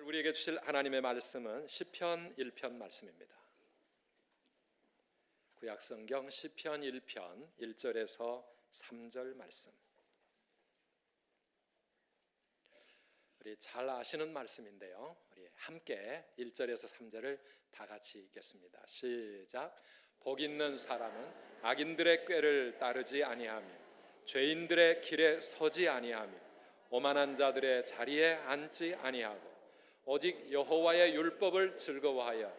우리에게 주실 하나님의 말씀은 시편 1편 말씀입니다. 구약성경 시편 1편 1절에서 3절 말씀. 우리 잘 아시는 말씀인데요, 우리 함께 1절에서 3절을 다 같이 읽겠습니다. 시작. 복 있는 사람은 악인들의 꾀를 따르지 아니하며 죄인들의 길에 서지 아니하며 오만한 자들의 자리에 앉지 아니하고 오직 여호와의 율법을 즐거워하여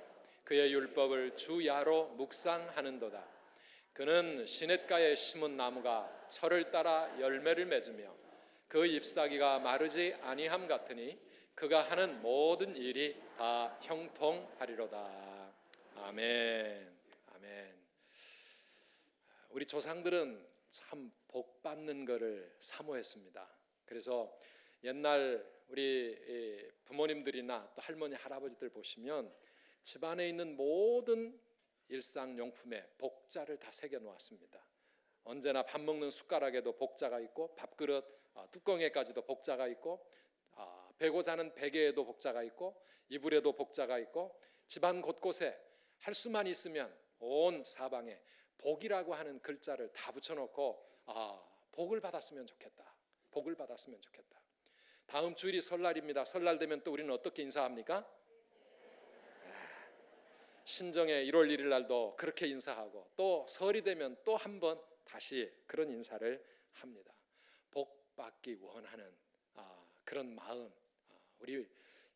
그의 율법을 주야로 묵상하는도다. 그는 시냇가에 심은 나무가 철을 따라 열매를 맺으며 그 잎사귀가 마르지 아니함 같으니 그가 하는 모든 일이 다 형통하리로다. 아멘. 아멘. 우리 조상들은 참 복 받는 것을 사모했습니다. 그래서 옛날 우리 부모님들이나 또 할머니 할아버지들 보시면 집안에 있는 모든 일상용품에 복자를 다 새겨 놓았습니다. 언제나 밥 먹는 숟가락에도 복자가 있고 밥그릇 뚜껑에까지도 복자가 있고 베고 자는 베개에도 복자가 있고 이불에도 복자가 있고 집안 곳곳에 할 수만 있으면 온 사방에 복이라고 하는 글자를 다 붙여놓고 복을 받았으면 좋겠다. 복을 받았으면 좋겠다. 다음 주일이 설날입니다. 설날 되면 또 우리는 어떻게 인사합니까? 신정의 1월 1일 날도 그렇게 인사하고 또 설이 되면 또 한 번 다시 그런 인사를 합니다. 복 받기 원하는 그런 마음, 우리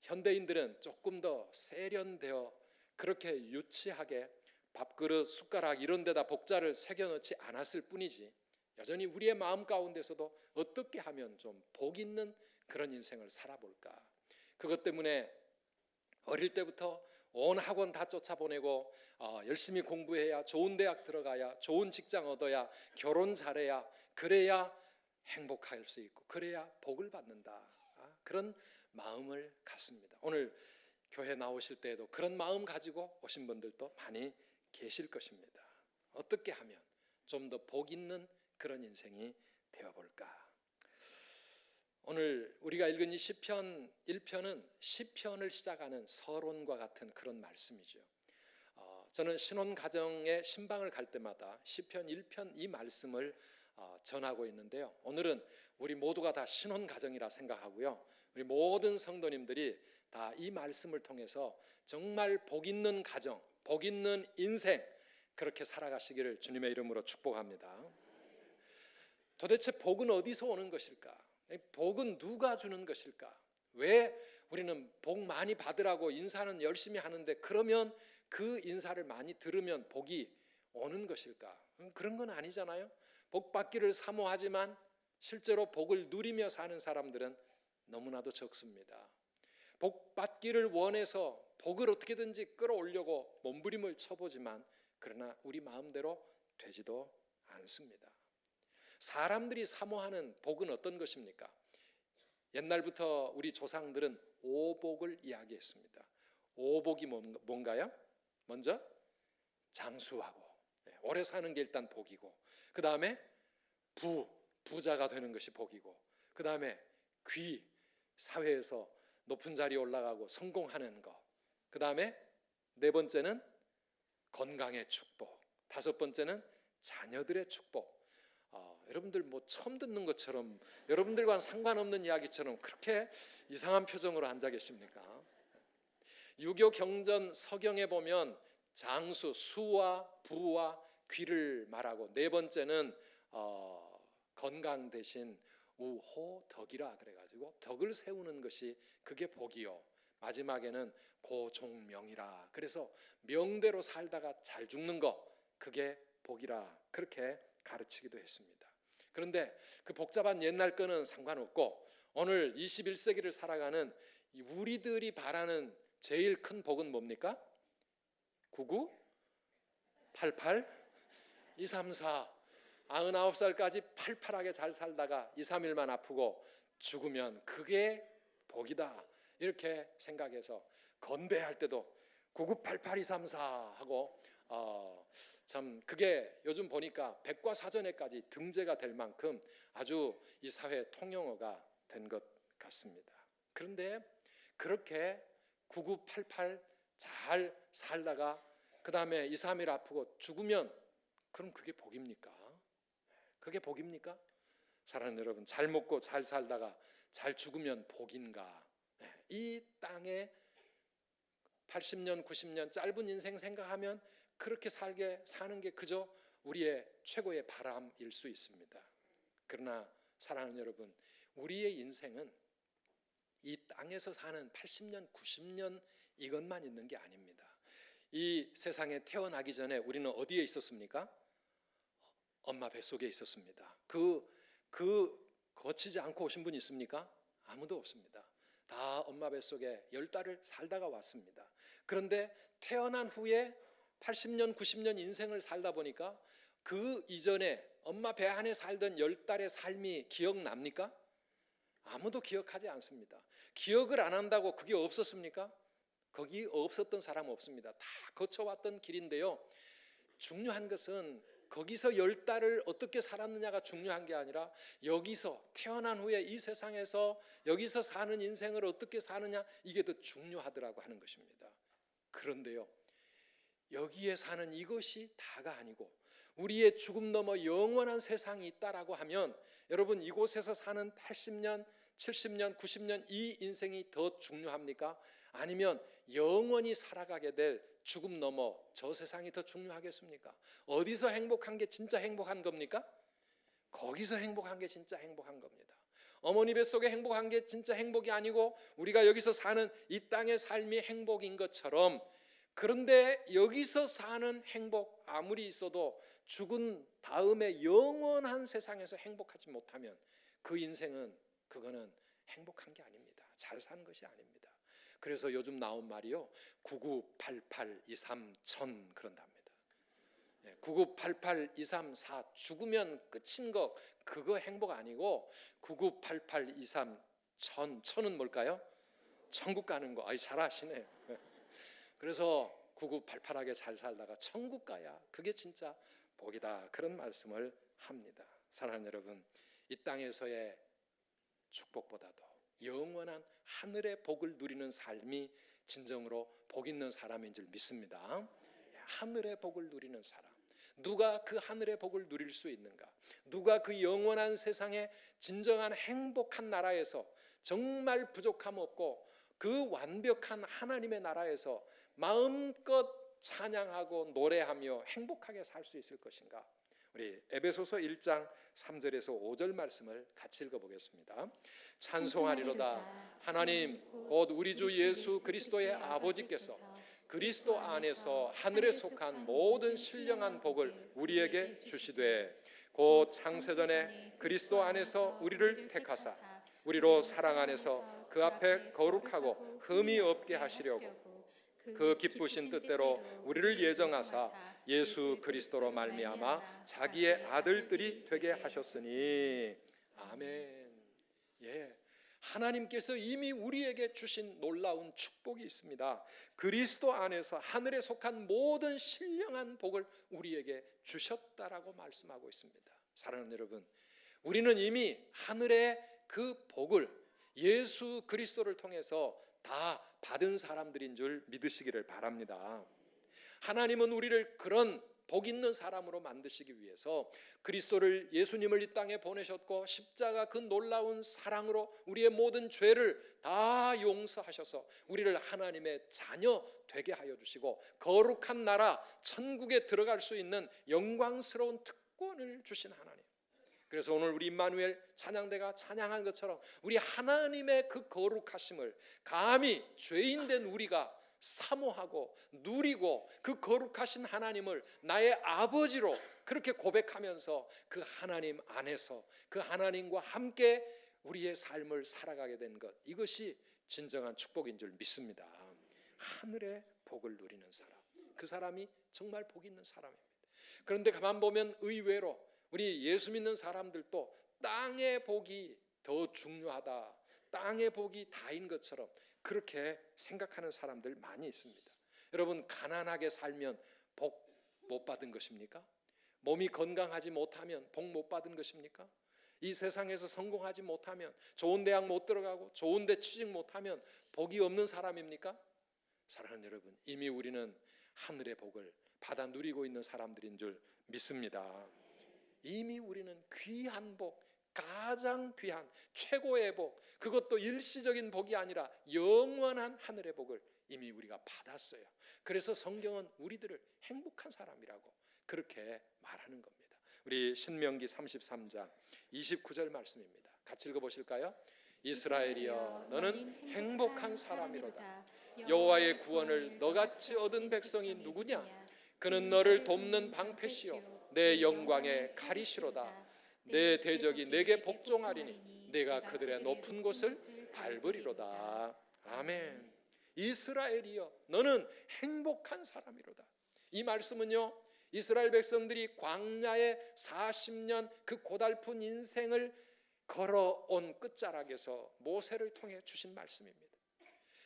현대인들은 조금 더 세련되어 그렇게 유치하게 밥그릇, 숟가락 이런 데다 복자를 새겨넣지 않았을 뿐이지 여전히 우리의 마음 가운데서도 어떻게 하면 좀 복 있는 그런 인생을 살아볼까. 그것 때문에 어릴 때부터 온 학원 다 쫓아보내고 열심히 공부해야 좋은 대학 들어가야 좋은 직장 얻어야 결혼 잘해야 그래야 행복할 수 있고 그래야 복을 받는다. 그런 마음을 갖습니다. 오늘 교회 나오실 때에도 그런 마음 가지고 오신 분들도 많이 계실 것입니다. 어떻게 하면 좀 더 복 있는 그런 인생이 되어볼까. 오늘 우리가 읽은 이 시편 1편은 시편을 시작하는 서론과 같은 그런 말씀이죠. 저는 신혼가정의 신방을 갈 때마다 시편 1편 이 말씀을 전하고 있는데요, 오늘은 우리 모두가 다 신혼가정이라 생각하고요, 우리 모든 성도님들이 다 이 말씀을 통해서 정말 복 있는 가정, 복 있는 인생 그렇게 살아가시기를 주님의 이름으로 축복합니다. 도대체 복은 어디서 오는 것일까? 복은 누가 주는 것일까? 왜 우리는 복 많이 받으라고 인사는 열심히 하는데 그러면 그 인사를 많이 들으면 복이 오는 것일까? 그런 건 아니잖아요. 복 받기를 사모하지만 실제로 복을 누리며 사는 사람들은 너무나도 적습니다. 복 받기를 원해서 복을 어떻게든지 끌어올려고 몸부림을 쳐보지만 그러나 우리 마음대로 되지도 않습니다. 사람들이 사모하는 복은 어떤 것입니까? 옛날부터 우리 조상들은 오복을 이야기했습니다. 오복이 뭔가요? 먼저 장수하고 오래 사는 게 일단 복이고, 그 다음에 부자가 되는 것이 복이고, 그 다음에 귀, 사회에서 높은 자리에 올라가고 성공하는 것, 그 다음에 네 번째는 건강의 축복, 다섯 번째는 자녀들의 축복. 여러분들 뭐 처음 듣는 것처럼, 여러분들과는 상관없는 이야기처럼 그렇게 이상한 표정으로 앉아 계십니까? 유교 경전 서경에 보면 장수, 수와 부와 귀를 말하고, 네 번째는 건강 대신 우호덕이라 그래가지고 덕을 세우는 것이 그게 복이요, 마지막에는 고종명이라, 그래서 명대로 살다가 잘 죽는 거 그게 복이라 그렇게 가르치기도 했습니다. 그런데 그 복잡한 옛날 거는 상관없고 오늘 21세기를 살아가는 우리들이 바라는 제일 큰 복은 뭡니까? 99, 88, 234, 99살까지 팔팔하게 잘 살다가 2, 3일만 아프고 죽으면 그게 복이다 이렇게 생각해서 건배할 때도 9988-234 하고 참 그게 요즘 보니까 백과사전에까지 등재가 될 만큼 아주 이 사회 통용어가 된 것 같습니다. 그런데 그렇게 9988 잘 살다가 그 다음에 2, 3일 아프고 죽으면 그럼 그게 복입니까? 그게 복입니까? 사랑하는 여러분, 잘 먹고 잘 살다가 잘 죽으면 복인가? 이 땅에 80년, 90년 짧은 인생 생각하면 그렇게 사는 게 그저 우리의 최고의 바람일 수 있습니다. 그러나 사랑하는 여러분, 우리의 인생은 이 땅에서 사는 80년, 90년 이것만 있는 게 아닙니다. 이 세상에 태어나기 전에 우리는 어디에 있었습니까? 엄마 뱃속에 있었습니다. 거치지 않고 오신 분이 있습니까? 아무도 없습니다. 다 엄마 뱃속에 10달을 살다가 왔습니다. 그런데 태어난 후에 80년, 90년 인생을 살다 보니까 그 이전에 엄마 배 안에 살던 10달의 삶이 기억납니까? 아무도 기억하지 않습니다. 기억을 안 한다고 그게 없었습니까? 거기 없었던 사람 없습니다. 다 거쳐왔던 길인데요, 중요한 것은 거기서 10달을 어떻게 살았느냐가 중요한 게 아니라 여기서 태어난 후에 이 세상에서 여기서 사는 인생을 어떻게 사느냐, 이게 더 중요하더라고 하는 것입니다. 그런데요, 여기에 사는 이것이 다가 아니고 우리의 죽음 넘어 영원한 세상이 있다라고 하면 여러분, 이곳에서 사는 80년, 70년, 90년 이 인생이 더 중요합니까? 아니면 영원히 살아가게 될 죽음 넘어 저 세상이 더 중요하겠습니까? 어디서 행복한 게 진짜 행복한 겁니까? 거기서 행복한 게 진짜 행복한 겁니다. 어머니 뱃속에 행복한 게 진짜 행복이 아니고 우리가 여기서 사는 이 땅의 삶이 행복인 것처럼, 그런데 여기서 사는 행복 아무리 있어도 죽은 다음에 영원한 세상에서 행복하지 못하면 그 인생은 그거는 행복한 게 아닙니다. 잘 산 것이 아닙니다. 그래서 요즘 나온 말이요, 9988231000 그런답니다. 998823 죽으면 끝인 거 그거 행복 아니고 998823 천은 뭘까요? 천국 가는 거. 아이, 잘 아시네요. 그래서 9988하게 잘 살다가 천국 가야 그게 진짜 복이다, 그런 말씀을 합니다. 사랑하는 여러분, 이 땅에서의 축복보다도 영원한 하늘의 복을 누리는 삶이 진정으로 복 있는 사람인 줄 믿습니다. 하늘의 복을 누리는 사람, 누가 그 하늘의 복을 누릴 수 있는가? 누가 그 영원한 세상에 진정한 행복한 나라에서 정말 부족함 없고 그 완벽한 하나님의 나라에서 마음껏 찬양하고 노래하며 행복하게 살 수 있을 것인가? 우리 에베소서 1장 3절에서 5절 말씀을 같이 읽어보겠습니다. 찬송하리로다 하나님 곧 우리 주 예수 그리스도의 아버지께서 그리스도 안에서 하늘에 속한 모든 신령한 복을 우리에게 주시되 곧 창세전에 그리스도 안에서 우리를 택하사 우리로 사랑 안에서 그 앞에 거룩하고 흠이 없게 하시려고 그 기쁘신 뜻대로 우리를 예정하사 예수 그리스도로 말미암아 자기의 아들들이 되게 하셨으니. 아멘. 예, 하나님께서 이미 우리에게 주신 놀라운 축복이 있습니다. 그리스도 안에서 하늘에 속한 모든 신령한 복을 우리에게 주셨다라고 말씀하고 있습니다. 사랑하는 여러분, 우리는 이미 하늘의 그 복을 예수 그리스도를 통해서 다 받은 사람들인 줄 믿으시기를 바랍니다. 하나님은 우리를 그런 복 있는 사람으로 만드시기 위해서 그리스도를, 예수님을 이 땅에 보내셨고 십자가 그 놀라운 사랑으로 우리의 모든 죄를 다 용서하셔서 우리를 하나님의 자녀 되게 하여 주시고 거룩한 나라 천국에 들어갈 수 있는 영광스러운 특권을 주신 하나님. 그래서 오늘 우리 임마누엘 찬양대가 찬양한 것처럼 우리 하나님의 그 거룩하심을 감히 죄인된 우리가 사모하고 누리고 그 거룩하신 하나님을 나의 아버지로 그렇게 고백하면서 그 하나님 안에서 그 하나님과 함께 우리의 삶을 살아가게 된 것, 이것이 진정한 축복인 줄 믿습니다. 하늘의 복을 누리는 사람, 그 사람이 정말 복 있는 사람입니다. 그런데 가만 보면 의외로 우리 예수 믿는 사람들도 땅의 복이 더 중요하다, 땅의 복이 다인 것처럼 그렇게 생각하는 사람들 많이 있습니다. 여러분, 가난하게 살면 복 못 받은 것입니까? 몸이 건강하지 못하면 복 못 받은 것입니까? 이 세상에서 성공하지 못하면, 좋은 대학 못 들어가고 좋은 데 취직 못하면 복이 없는 사람입니까? 사랑하는 여러분, 이미 우리는 하늘의 복을 받아 누리고 있는 사람들인 줄 믿습니다. 이미 우리는 귀한 복, 가장 귀한 최고의 복, 그것도 일시적인 복이 아니라 영원한 하늘의 복을 이미 우리가 받았어요. 그래서 성경은 우리들을 행복한 사람이라고 그렇게 말하는 겁니다. 우리 신명기 33장 29절 말씀입니다. 같이 읽어보실까요? 이스라엘이여 너는 행복한 사람이로다. 여호와의 구원을 너같이 얻은 백성이 누구냐? 그는 너를 돕는 방패시요 내 영광의 가리시로다. 내 대적이 내게 복종하리니 내가 그들의 높은 곳을 밟으리로다. 아멘. 이스라엘이여 너는 행복한 사람이로다. 이 말씀은요, 이스라엘 백성들이 광야에 40년 그 고달픈 인생을 걸어온 끝자락에서 모세를 통해 주신 말씀입니다.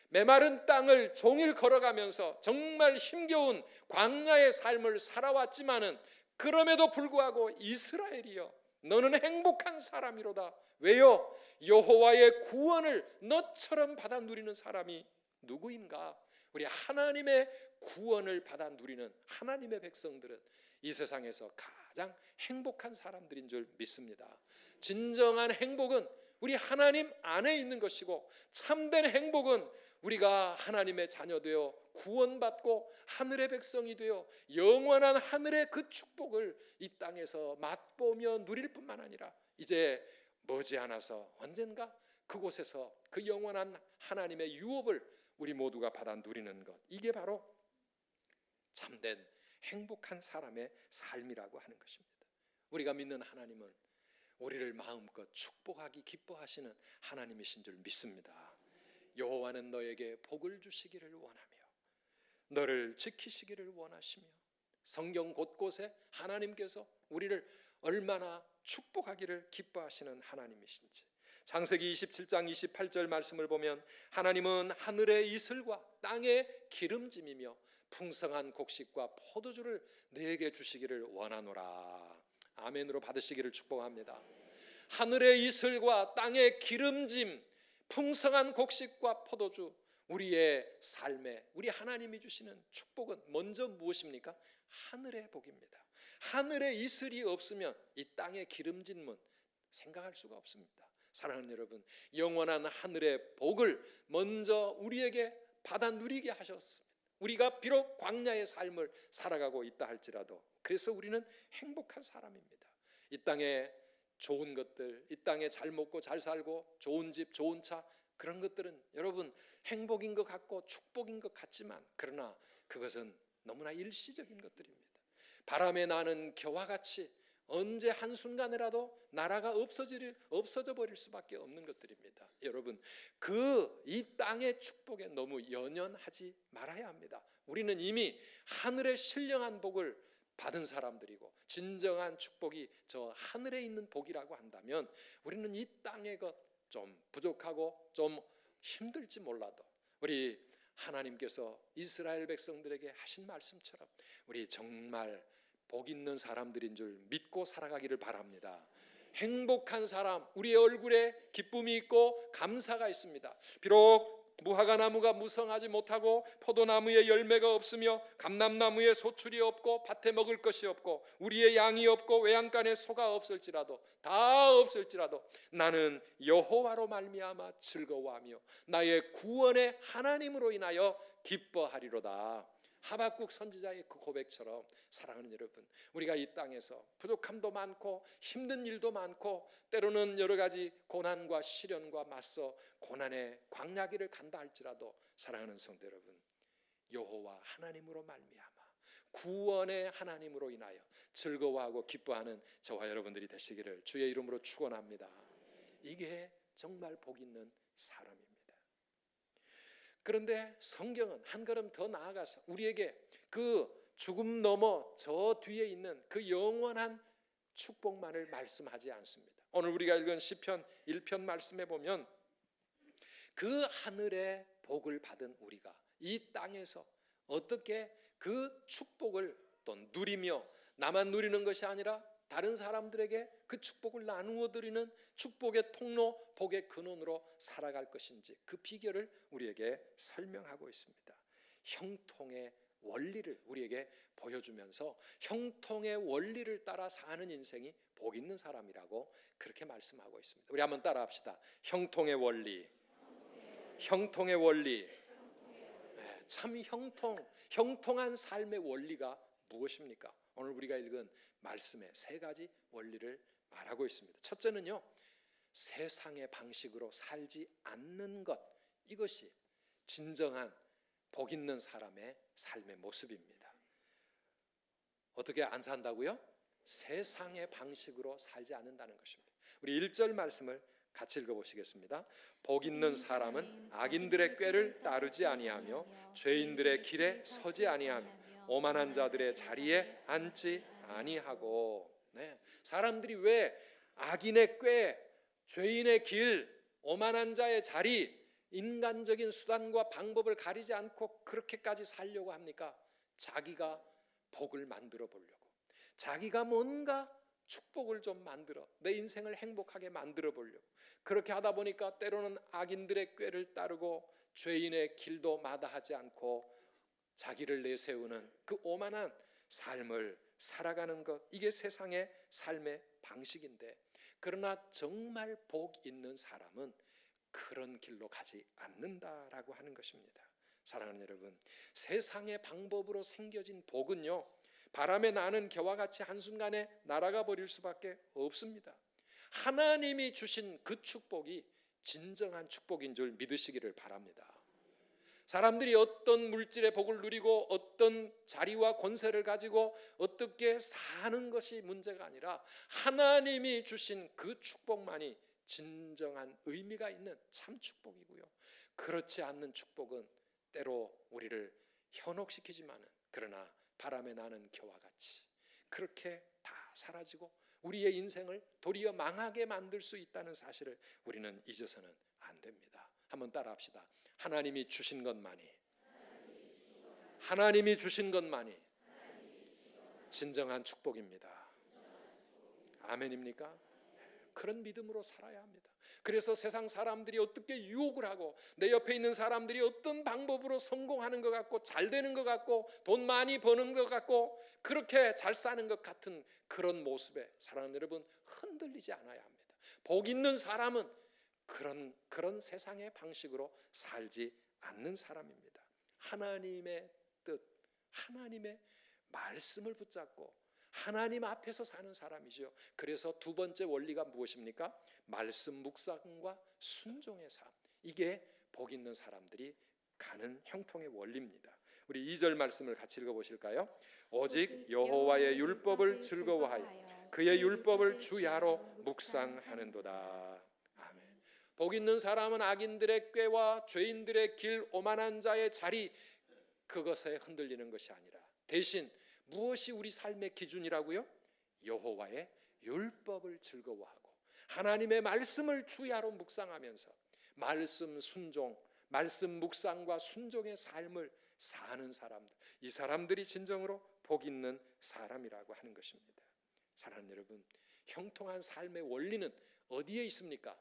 메마른 땅을 종일 걸어가면서 정말 힘겨운 광야의 삶을 살아왔지만은 그럼에도 불구하고 이스라엘이여 너는 행복한 사람이로다. 왜요? 여호와의 구원을 너처럼 받아 누리는 사람이 누구인가? 우리 하나님의 구원을 받아 누리는 하나님의 백성들은 이 세상에서 가장 행복한 사람들인 줄 믿습니다. 진정한 행복은 우리 하나님 안에 있는 것이고, 참된 행복은 우리가 하나님의 자녀 되어 구원받고 하늘의 백성이 되어 영원한 하늘의 그 축복을 이 땅에서 맛보며 누릴 뿐만 아니라 이제 머지않아서 언젠가 그곳에서 그 영원한 하나님의 유업을 우리 모두가 받아 누리는 것, 이게 바로 참된 행복한 사람의 삶이라고 하는 것입니다. 우리가 믿는 하나님은 우리를 마음껏 축복하기 기뻐하시는 하나님이신 줄 믿습니다. 여호와는 너에게 복을 주시기를 원하며 너를 지키시기를 원하시며, 성경 곳곳에 하나님께서 우리를 얼마나 축복하기를 기뻐하시는 하나님이신지, 창세기 27장 28절 말씀을 보면 하나님은 하늘의 이슬과 땅의 기름짐이며 풍성한 곡식과 포도주를 내게 주시기를 원하노라. 아멘으로 받으시기를 축복합니다. 하늘의 이슬과 땅의 기름짐, 풍성한 곡식과 포도주, 우리의 삶에 우리 하나님이 주시는 축복은 먼저 무엇입니까? 하늘의 복입니다. 하늘의 이슬이 없으면 이 땅의 기름짐은 생각할 수가 없습니다. 사랑하는 여러분, 영원한 하늘의 복을 먼저 우리에게 받아 누리게 하셨습니다. 우리가 비록 광야의 삶을 살아가고 있다 할지라도 그래서 우리는 행복한 사람입니다. 이 땅에 좋은 것들, 이 땅에 잘 먹고 잘 살고 좋은 집, 좋은 차, 그런 것들은 여러분 행복인 것 같고 축복인 것 같지만, 그러나 그것은 너무나 일시적인 것들입니다. 바람에 나는 겨와 같이 언제 한순간에라도 나라가 없어져 버릴 수밖에 없는 것들입니다. 여러분, 이 땅의 축복에 너무 연연하지 말아야 합니다. 우리는 이미 하늘의 신령한 복을 받은 사람들이고, 진정한 축복이 저 하늘에 있는 복이라고 한다면 우리는 이 땅의 것 좀 부족하고 좀 힘들지 몰라도 우리 하나님께서 이스라엘 백성들에게 하신 말씀처럼 우리 정말 복 있는 사람들인 줄 믿고 살아가기를 바랍니다. 행복한 사람, 우리의 얼굴에 기쁨이 있고 감사가 있습니다. 비록 무화과나무가 무성하지 못하고 포도나무에 열매가 없으며 감람나무에 소출이 없고 밭에 먹을 것이 없고 우리의 양이 없고 외양간에 소가 없을지라도, 다 없을지라도 나는 여호와로 말미암아 즐거워하며 나의 구원의 하나님으로 인하여 기뻐하리로다. 하박국 선지자의 그 고백처럼 사랑하는 여러분, 우리가 이 땅에서 부족함도 많고 힘든 일도 많고 때로는 여러 가지 고난과 시련과 맞서 고난의 광야길을 간다 할지라도 사랑하는 성도 여러분, 여호와 하나님으로 말미암아 구원의 하나님으로 인하여 즐거워하고 기뻐하는 저와 여러분들이 되시기를 주의 이름으로 축원합니다. 이게 정말 복 있는 사람입니다. 그런데 성경은 한 걸음 더 나아가서 우리에게 그 죽음 넘어 저 뒤에 있는 그 영원한 축복만을 말씀하지 않습니다. 오늘 우리가 읽은 시편 1편 말씀에 보면 그 하늘의 복을 받은 우리가 이 땅에서 어떻게 그 축복을 또 누리며 나만 누리는 것이 아니라 다른 사람들에게 그 축복을 나누어 드리는 축복의 통로, 복의 근원으로 살아갈 것인지 그 비결을 우리에게 설명하고 있습니다. 형통의 원리를 우리에게 보여주면서 형통의 원리를 따라 사는 인생이 복 있는 사람이라고 그렇게 말씀하고 있습니다. 우리 한번 따라합시다. 형통의 원리, 형통의 원리. 참 형통한 삶의 원리가 무엇입니까? 오늘 우리가 읽은 말씀에 세 가지 원리를 말하고 있습니다. 첫째는요, 세상의 방식으로 살지 않는 것, 이것이 진정한 복 있는 사람의 삶의 모습입니다. 어떻게 안 산다고요? 세상의 방식으로 살지 않는다는 것입니다. 우리 1절 말씀을 같이 읽어보시겠습니다. 복 있는 사람은 악인들의 꾀를 따르지 아니하며 죄인들의 길에 서지 아니하며 오만한 자들의 자리에 앉지 아니하고. 사람들이 왜 악인의 꾀, 죄인의 길, 오만한 자의 자리, 인간적인 수단과 방법을 가리지 않고 그렇게까지 살려고 합니까? 자기가 복을 만들어 보려고, 자기가 뭔가 축복을 좀 만들어 내 인생을 행복하게 만들어 보려고 그렇게 하다 보니까 때로는 악인들의 꾀를 따르고 죄인의 길도 마다하지 않고 자기를 내세우는 그 오만한 삶을 살아가는 것, 이게 세상의 삶의 방식인데, 그러나 정말 복 있는 사람은 그런 길로 가지 않는다라고 하는 것입니다. 사랑하는 여러분, 세상의 방법으로 생겨진 복은요, 바람에 나는 겨와 같이 한순간에 날아가 버릴 수밖에 없습니다. 하나님이 주신 그 축복이 진정한 축복인 줄 믿으시기를 바랍니다. 사람들이 어떤 물질의 복을 누리고 어떤 자리와 권세를 가지고 어떻게 사는 것이 문제가 아니라 하나님이 주신 그 축복만이 진정한 의미가 있는 참 축복이고요, 그렇지 않는 축복은 때로 우리를 현혹시키지만은 그러나 바람에 나는 겨와 같이 그렇게 다 사라지고 우리의 인생을 도리어 망하게 만들 수 있다는 사실을 우리는 잊어서는 안 됩니다. 한번 따라합시다. 하나님이 주신 것만이, 하나님이 주신 것만이 진정한 축복입니다. 아멘입니까? 그런 믿음으로 살아야 합니다. 그래서 세상 사람들이 어떻게 유혹을 하고 내 옆에 있는 사람들이 어떤 방법으로 성공하는 것 같고 잘 되는 것 같고 돈 많이 버는 것 같고 그렇게 잘 사는 것 같은 그런 모습에 사랑하는 여러분, 흔들리지 않아야 합니다. 복 있는 사람은 그런 세상의 방식으로 살지 않는 사람입니다. 하나님의 뜻, 하나님의 말씀을 붙잡고 하나님 앞에서 사는 사람이죠. 그래서 두 번째 원리가 무엇입니까? 말씀 묵상과 순종의 삶, 이게 복 있는 사람들이 가는 형통의 원리입니다. 우리 2절 말씀을 같이 읽어보실까요? 오직 여호와의 율법을 즐거워하여 그의 율법을 주야로 묵상하는도다. 아멘. 복 있는 사람은 악인들의 꾀와 죄인들의 길, 오만한 자의 자리, 그것에 흔들리는 것이 아니라 대신 무엇이 우리 삶의 기준이라고요? 여호와의 율법을 즐거워하고 하나님의 말씀을 주야로 묵상하면서 말씀 순종, 말씀 묵상과 순종의 삶을 사는 사람들, 이 사람들이 진정으로 복 있는 사람이라고 하는 것입니다. 사랑하는 여러분, 형통한 삶의 원리는 어디에 있습니까?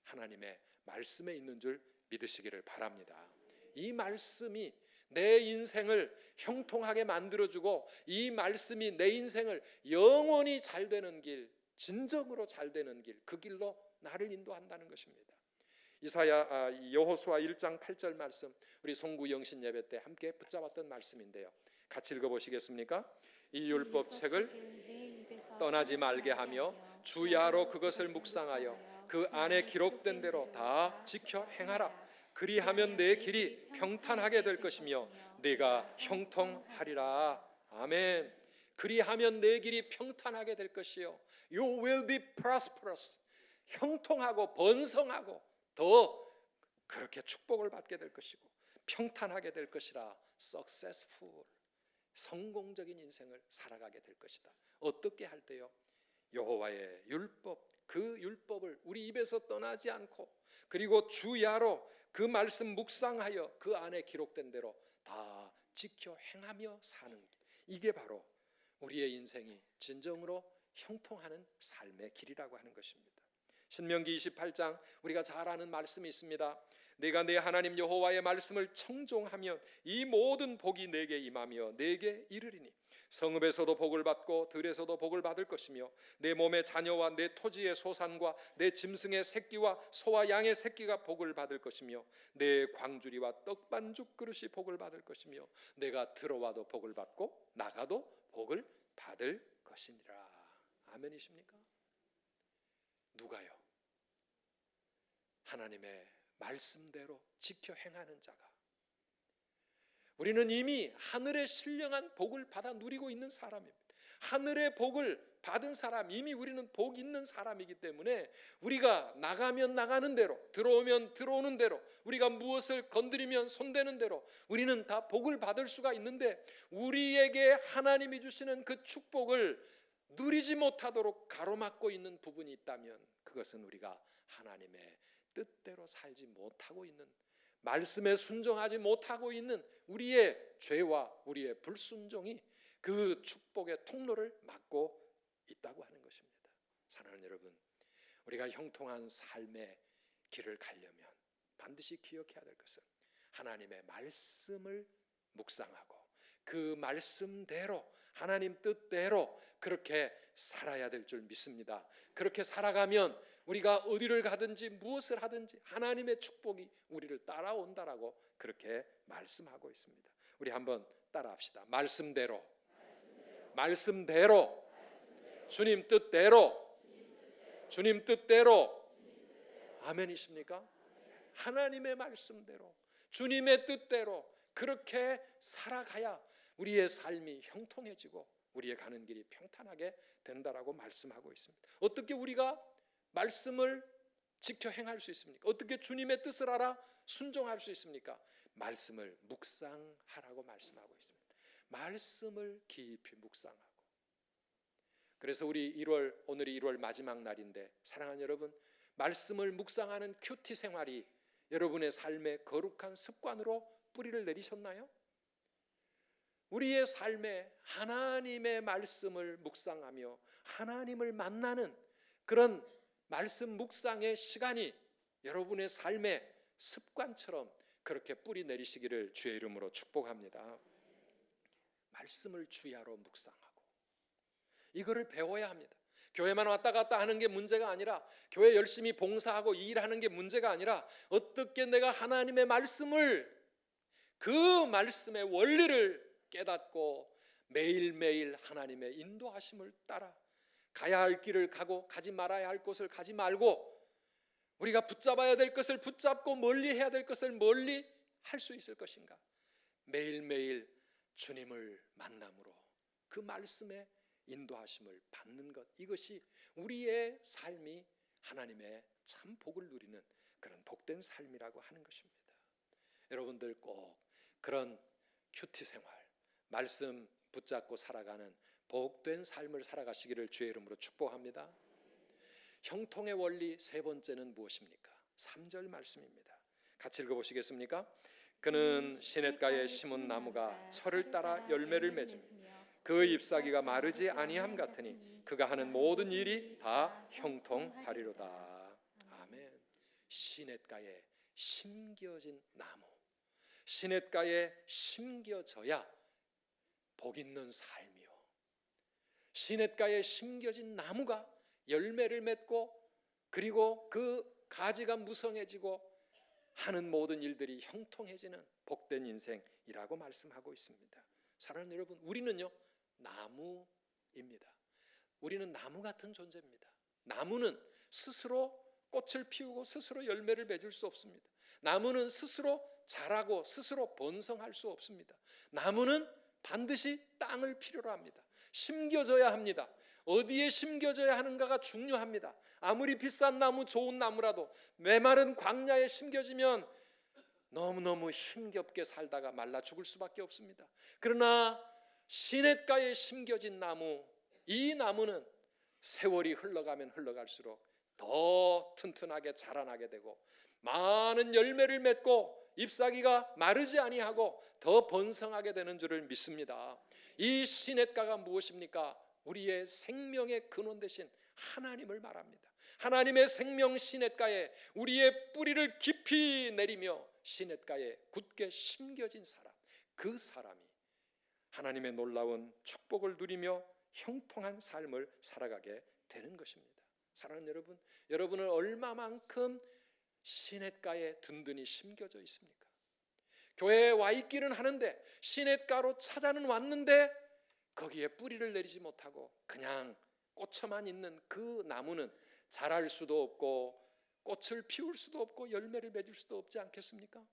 하나님의 말씀에 있는 줄 믿으시기를 바랍니다. 이 말씀이 내 인생을 형통하게 만들어주고 이 말씀이 내 인생을 영원히 잘 되는 길, 진정으로 잘 되는 길, 그 길로 나를 인도한다는 것입니다. 여호수아 1장 8절 말씀, 우리 송구 영신 예배 때 함께 붙잡았던 말씀인데요, 같이 읽어보시겠습니까? 이 율법책을 떠나지 말게 하며 주야로 그것을 묵상하여 그 안에 기록된 대로 다 지켜 행하라. 그리하면 내 길이 평탄하게 될 것이며 내가 형통하리라. 아멘. 그리하면 내 길이 평탄하게 될 것이요, You will be prosperous. 형통하고 번성하고 더 그렇게 축복을 받게 될 것이고 평탄하게 될 것이라. Successful. 성공적인 인생을 살아가게 될 것이다. 어떻게 할 때요? 여호와의 율법, 그 율법을 우리 입에서 떠나지 않고 그리고 주야로 그 말씀 묵상하여 그 안에 기록된 대로 다 지켜 행하며 사는 길, 이게 바로 우리의 인생이 진정으로 형통하는 삶의 길이라고 하는 것입니다. 신명기 28장 우리가 잘 아는 말씀이 있습니다. 내가 내 하나님 여호와의 말씀을 청종하면 이 모든 복이 내게 임하며 내게 이르리니 성읍에서도 복을 받고 들에서도 복을 받을 것이며 내 몸의 자녀와 내 토지의 소산과 내 짐승의 새끼와 소와 양의 새끼가 복을 받을 것이며 내 광주리와 떡반죽 그릇이 복을 받을 것이며 내가 들어와도 복을 받고 나가도 복을 받을 것이니라. 아멘이십니까? 누가요? 하나님의 말씀대로 지켜 행하는 자가. 우리는 이미 하늘의 신령한 복을 받아 누리고 있는 사람입니다. 하늘의 복을 받은 사람, 이미 우리는 복 있는 사람이기 때문에 우리가 나가면 나가는 대로, 들어오면 들어오는 대로, 우리가 무엇을 건드리면 손대는 대로 우리는 다 복을 받을 수가 있는데, 우리에게 하나님이 주시는 그 축복을 누리지 못하도록 가로막고 있는 부분이 있다면 그것은 우리가 하나님의 뜻대로 살지 못하고 있는, 말씀에 순종하지 못하고 있는 우리의 죄와 우리의 불순종이 그 축복의 통로를 막고 있다고 하는 것입니다. 사랑하는 여러분, 우리가 형통한 삶의 길을 가려면 반드시 기억해야 될 것은 하나님의 말씀을 묵상하고 그 말씀대로, 하나님 뜻대로 그렇게 살아야 될 줄 믿습니다. 그렇게 살아가면 우리가 어디를 가든지 무엇을 하든지 하나님의 축복이 우리를 따라온다라고 그렇게 말씀하고 있습니다. 우리 한번 따라합시다. 말씀대로, 말씀대로, 주님 뜻대로, 주님 뜻대로. 아멘이십니까? 하나님의 말씀대로, 주님의 뜻대로 그렇게 살아가야 우리의 삶이 형통해지고 우리의 가는 길이 평탄하게 된다라고 말씀하고 있습니다. 어떻게 우리가 말씀을 지켜 행할 수 있습니까? 어떻게 주님의 뜻을 알아 순종할 수 있습니까? 말씀을 묵상하라고 말씀하고 있습니다. 말씀을 깊이 묵상하고. 그래서 우리 오늘이 1월 마지막 날인데, 사랑하는 여러분, 말씀을 묵상하는 큐티 생활이 여러분의 삶의 거룩한 습관으로 뿌리를 내리셨나요? 우리의 삶에 하나님의 말씀을 묵상하며 하나님을 만나는 그런 말씀 묵상의 시간이 여러분의 삶의 습관처럼 그렇게 뿌리 내리시기를 주의 이름으로 축복합니다. 말씀을 주야로 묵상하고 이거를 배워야 합니다. 교회만 왔다 갔다 하는 게 문제가 아니라, 교회 열심히 봉사하고 일하는 게 문제가 아니라, 어떻게 내가 하나님의 말씀을, 그 말씀의 원리를 깨닫고 매일매일 하나님의 인도하심을 따라 가야 할 길을 가고 가지 말아야 할 곳을 가지 말고, 우리가 붙잡아야 될 것을 붙잡고 멀리 해야 될 것을 멀리 할 수 있을 것인가. 매일매일 주님을 만남으로 그 말씀의 인도하심을 받는 것, 이것이 우리의 삶이 하나님의 참 복을 누리는 그런 복된 삶이라고 하는 것입니다. 여러분들 꼭 그런 큐티 생활, 말씀 붙잡고 살아가는 복된 삶을 살아가시기를 주의 이름으로 축복합니다. 형통의 원리 세 번째는 무엇입니까? 3절 말씀입니다. 같이 읽어보시겠습니까? 그는 시냇가에 심은 나무가 철을 따라 열매를 맺으며 그 잎사귀가 마르지 아니함 같으니 그가 하는 모든 일이 다 형통하리로다. 아멘. 시냇가에 심겨진 나무, 시냇가에 심겨져야 복 있는 삶이요, 시냇가에 심겨진 나무가 열매를 맺고 그리고 그 가지가 무성해지고 하는 모든 일들이 형통해지는 복된 인생이라고 말씀하고 있습니다. 사랑하는 여러분, 우리는요 나무입니다. 우리는 나무 같은 존재입니다. 나무는 스스로 꽃을 피우고 스스로 열매를 맺을 수 없습니다. 나무는 스스로 자라고 스스로 번성할 수 없습니다. 나무는 반드시 땅을 필요로 합니다. 심겨져야 합니다. 어디에 심겨져야 하는가가 중요합니다. 아무리 비싼 나무, 좋은 나무라도 메마른 광야에 심겨지면 너무너무 힘겹게 살다가 말라 죽을 수밖에 없습니다. 그러나 시냇가에 심겨진 나무, 이 나무는 세월이 흘러가면 흘러갈수록 더 튼튼하게 자라나게 되고 많은 열매를 맺고 잎사귀가 마르지 아니하고 더 번성하게 되는 줄을 믿습니다. 이 시냇가가 무엇입니까? 우리의 생명의 근원 되신 하나님을 말합니다. 하나님의 생명 시냇가에 우리의 뿌리를 깊이 내리며 시냇가에 굳게 심겨진 사람, 그 사람이 하나님의 놀라운 축복을 누리며 형통한 삶을 살아가게 되는 것입니다. 사랑하는 여러분, 여러분은 얼마만큼 시냇가에 든든히 심겨져 있습니까? 교회에 와 있기는 하는데, 시냇가로 찾아는 왔는데 거기에 뿌리를 내리지 못하고 그냥 꽂혀만 있는 그 나무는 자랄 수도 없고 꽃을 피울 수도 없고 열매를 맺을 수도 없지 않겠습니까?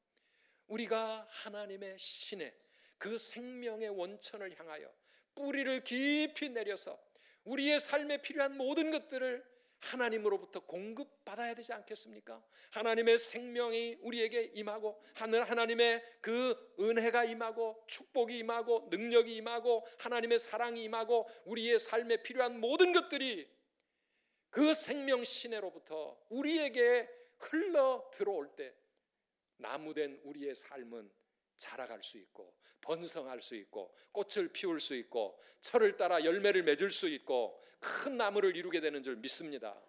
우리가 하나님의 시내, 그 생명의 원천을 향하여 뿌리를 깊이 내려서 우리의 삶에 필요한 모든 것들을 하나님으로부터 공급받아야 되지 않겠습니까? 하나님의 생명이 우리에게 임하고, 하나님의 그 은혜가 임하고, 축복이 임하고, 능력이 임하고, 하나님의 사랑이 임하고, 우리의 삶에 필요한 모든 것들이 그 생명 시내로부터 우리에게 흘러 들어올 때 나무된 우리의 삶은 자라갈 수 있고 번성할 수 있고 꽃을 피울 수 있고 철을 따라 열매를 맺을 수 있고 큰 나무를 이루게 되는 줄 믿습니다.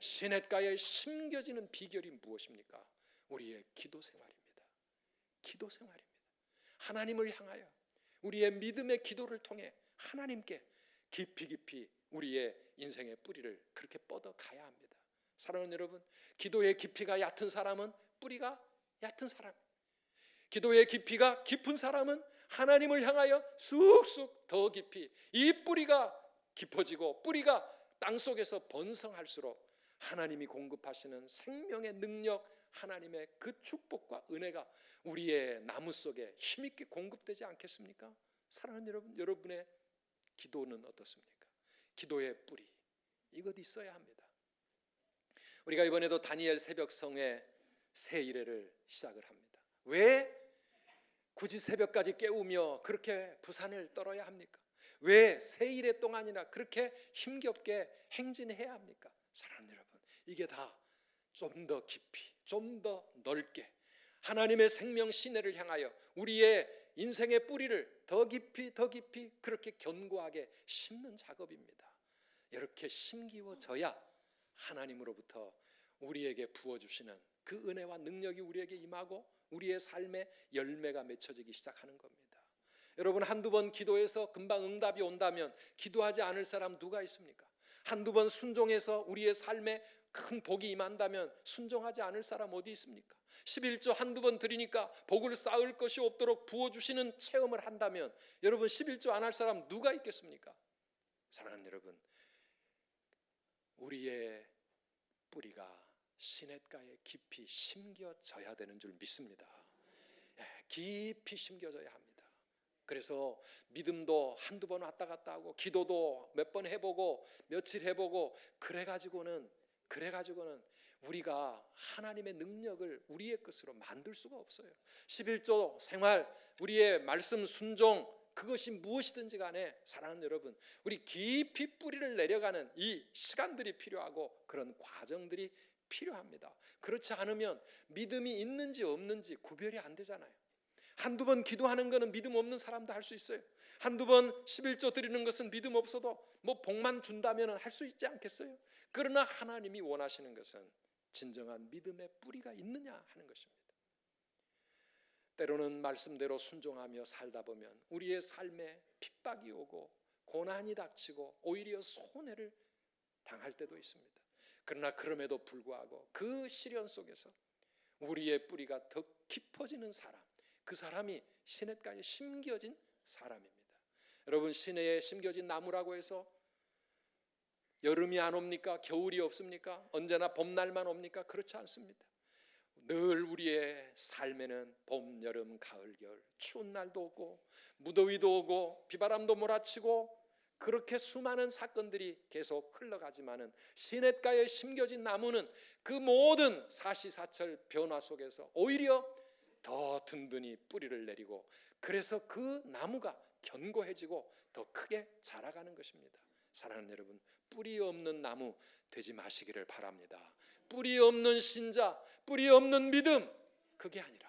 시냇가에 심겨지는 비결이 무엇입니까? 우리의 기도 생활입니다. 기도 생활입니다. 하나님을 향하여 우리의 믿음의 기도를 통해 하나님께 깊이 깊이 우리의 인생의 뿌리를 그렇게 뻗어 가야 합니다. 사랑하는 여러분, 기도의 깊이가 얕은 사람은 뿌리가 얕은 사람, 기도의 깊이가 깊은 사람은 하나님을 향하여 쑥쑥 더 깊이 이 뿌리가 깊어지고 뿌리가 땅속에서 번성할수록 하나님이 공급하시는 생명의 능력, 하나님의 그 축복과 은혜가 우리의 나무 속에 힘있게 공급되지 않겠습니까? 사랑하는 여러분, 여러분의 기도는 어떻습니까? 기도의 뿌리, 이것 있어야 합니다. 우리가 이번에도 다니엘 새벽성회 새일회를 시작을 합니다. 왜 굳이 새벽까지 깨우며 그렇게 부산을 떨어야 합니까? 왜 새일회 동안이나 그렇게 힘겹게 행진해야 합니까? 사랑하는 여러분, 이게 다 좀 더 깊이, 좀 더 넓게 하나님의 생명 시내를 향하여 우리의 인생의 뿌리를 더 깊이 더 깊이 그렇게 견고하게 심는 작업입니다. 이렇게 심기워져야 하나님으로부터 우리에게 부어주시는 그 은혜와 능력이 우리에게 임하고 우리의 삶에 열매가 맺혀지기 시작하는 겁니다. 여러분, 한두 번 기도해서 금방 응답이 온다면 기도하지 않을 사람 누가 있습니까? 한두 번 순종해서 우리의 삶에 큰 복이 임한다면 순종하지 않을 사람 어디 있습니까? 11조 한두 번 드리니까 복을 쌓을 것이 없도록 부어주시는 체험을 한다면 여러분, 11조 안 할 사람 누가 있겠습니까? 사랑하는 여러분, 우리의 뿌리가 시냇가에 깊이 심겨져야 되는 줄 믿습니다. 깊이 심겨져야 합니다. 그래서 믿음도 한두 번 왔다 갔다 하고 기도도 몇 번 해보고 며칠 해보고 그래가지고는 우리가 하나님의 능력을 우리의 것으로 만들 수가 없어요. 11조 생활, 우리의 말씀 순종, 그것이 무엇이든지 간에 사랑하는 여러분, 우리 깊이 뿌리를 내려가는 이 시간들이 필요하고 그런 과정들이 필요합니다. 그렇지 않으면 믿음이 있는지 없는지 구별이 안 되잖아요. 한두 번 기도하는 것은 믿음 없는 사람도 할 수 있어요. 한두 번 11조 드리는 것은 믿음 없어도 뭐 복만 준다면 할 수 있지 않겠어요? 그러나 하나님이 원하시는 것은 진정한 믿음의 뿌리가 있느냐 하는 것입니다. 때로는 말씀대로 순종하며 살다 보면 우리의 삶에 핍박이 오고 고난이 닥치고 오히려 손해를 당할 때도 있습니다. 그러나 그럼에도 불구하고 그 시련 속에서 우리의 뿌리가 더 깊어지는 사람, 그 사람이 시냇가에 심겨진 사람입니다. 여러분, 시내에 심겨진 나무라고 해서 여름이 안 옵니까? 겨울이 없습니까? 언제나 봄날만 옵니까? 그렇지 않습니다. 늘 우리의 삶에는 봄, 여름, 가을, 겨울, 추운 날도 오고 무더위도 오고 비바람도 몰아치고 그렇게 수많은 사건들이 계속 흘러가지만은 시냇가에 심겨진 나무는 그 모든 사시사철 변화 속에서 오히려 더 든든히 뿌리를 내리고 그래서 그 나무가 견고해지고 더 크게 자라가는 것입니다. 사랑하는 여러분, 뿌리 없는 나무 되지 마시기를 바랍니다. 뿌리 없는 신자, 뿌리 없는 믿음, 그게 아니라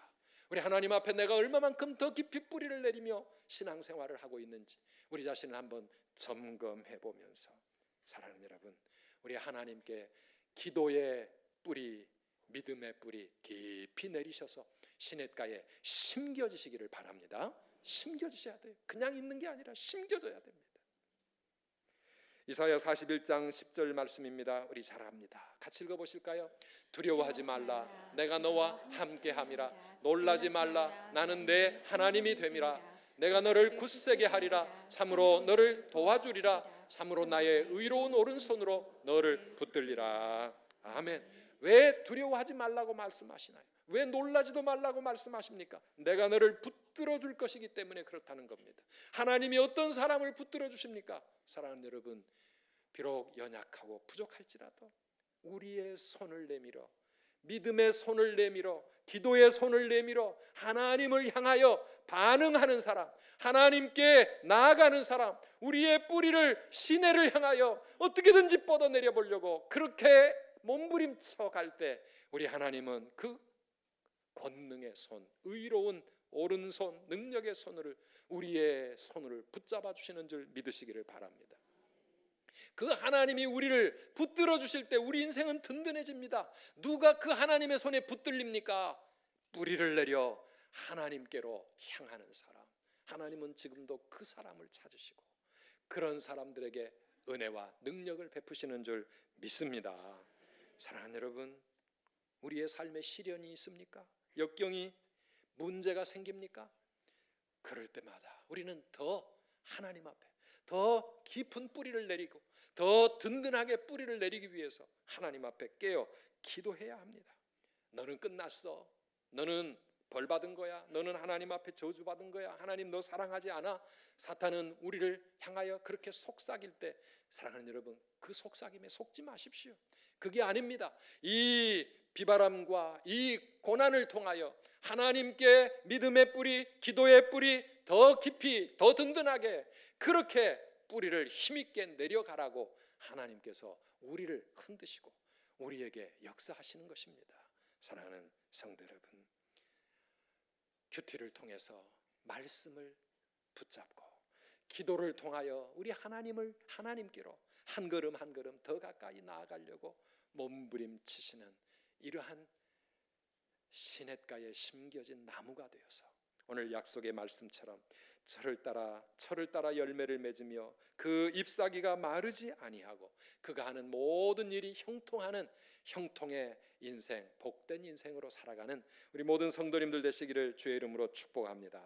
우리 하나님 앞에 내가 얼마만큼 더 깊이 뿌리를 내리며 신앙생활을 하고 있는지 우리 자신을 한번 점검해 보면서, 사랑하는 여러분, 우리 하나님께 기도의 뿌리, 믿음의 뿌리 깊이 내리셔서 시냇가에 심겨지시기를 바랍니다. 심겨지셔야 돼요. 그냥 있는 게 아니라 심겨져야 됩니다. 이사야 41장 10절 말씀입니다. 우리 잘 압니다. 같이 읽어보실까요? 두려워하지 말라, 내가 너와 함께함이라. 놀라지 말라, 나는 내 하나님이 됨이라. 내가 너를 굳세게 하리라. 참으로 너를 도와주리라. 참으로 나의 의로운 오른손으로 너를 붙들리라. 아멘. 왜 두려워하지 말라고 말씀하시나요? 왜 놀라지도 말라고 말씀하십니까? 내가 너를 붙들어 줄 것이기 때문에 그렇다는 겁니다. 하나님이 어떤 사람을 붙들어 주십니까? 사랑하는 여러분, 비록 연약하고 부족할지라도 우리의 손을 내밀어, 믿음의 손을 내밀어, 기도의 손을 내밀어 하나님을 향하여 반응하는 사람, 하나님께 나아가는 사람, 우리의 뿌리를 시내를 향하여 어떻게든지 뻗어내려 보려고 그렇게 몸부림쳐 갈 때 우리 하나님은 그 권능의 손, 의로운 오른손, 능력의 손을, 우리의 손을 붙잡아 주시는 줄 믿으시기를 바랍니다. 그 하나님이 우리를 붙들어 주실 때 우리 인생은 든든해집니다. 누가 그 하나님의 손에 붙들립니까? 뿌리를 내려 하나님께로 향하는 사람. 하나님은 지금도 그 사람을 찾으시고 그런 사람들에게 은혜와 능력을 베푸시는 줄 믿습니다. 사랑하는 여러분, 우리의 삶에 시련이 있습니까? 역경이, 문제가 생깁니까? 그럴 때마다 우리는 더 하나님 앞에 더 깊은 뿌리를 내리고 더 든든하게 뿌리를 내리기 위해서 하나님 앞에 깨어 기도해야 합니다. 너는 끝났어. 너는 벌 받은 거야. 너는 하나님 앞에 저주받은 거야. 하나님 너 사랑하지 않아. 사탄은 우리를 향하여 그렇게 속삭일 때, 사랑하는 여러분, 그 속삭임에 속지 마십시오. 그게 아닙니다. 이 비바람과 이 고난을 통하여 하나님께 믿음의 뿌리, 기도의 뿌리 더 깊이, 더 든든하게 그렇게 뿌리를 힘있게 내려가라고 하나님께서 우리를 흔드시고 우리에게 역사하시는 것입니다. 사랑하는 성도 여러분, 큐티를 통해서 말씀을 붙잡고 기도를 통하여 우리 하나님께로 한 걸음 한 걸음 더 가까이 나아가려고 몸부림치시는 이러한 시냇가에 심겨진 나무가 되어서 오늘 약속의 말씀처럼 철을 따라 열매를 맺으며 그 잎사귀가 마르지 아니하고 그가 하는 모든 일이 형통하는 형통의 인생, 복된 인생으로 살아가는 우리 모든 성도님들 되시기를 주의 이름으로 축복합니다.